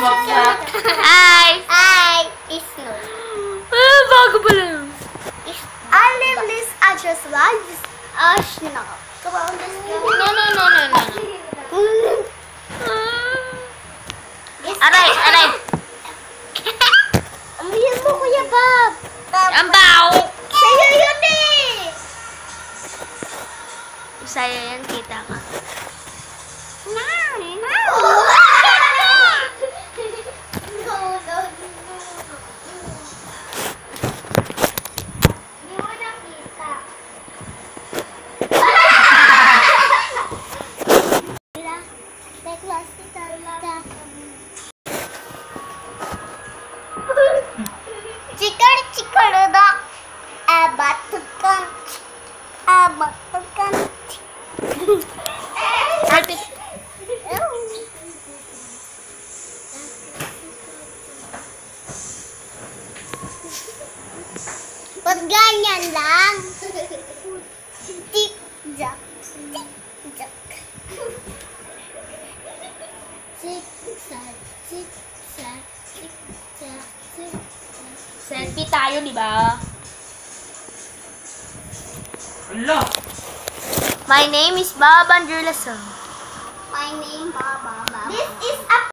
Bumagsak. Hi! Hi! Isno. Bago pala yun. I live this address lives. Ashna. No. Aray! Umiyan mo, Kuya Bob. Ang baho! Sa'yo yun eh. Sa'yo yan, kita ka. Hindi mo nakita. Chikar da abatukan. Alpit. Pag ganyan lang. Tik-jak. Tik-jak. Tik-sak. Tik-sak. Tik-jak. Tik-jak. Selfie tayo, di ba? Ala! My name is Bob Andrew Lasong. My name, Baba. This is a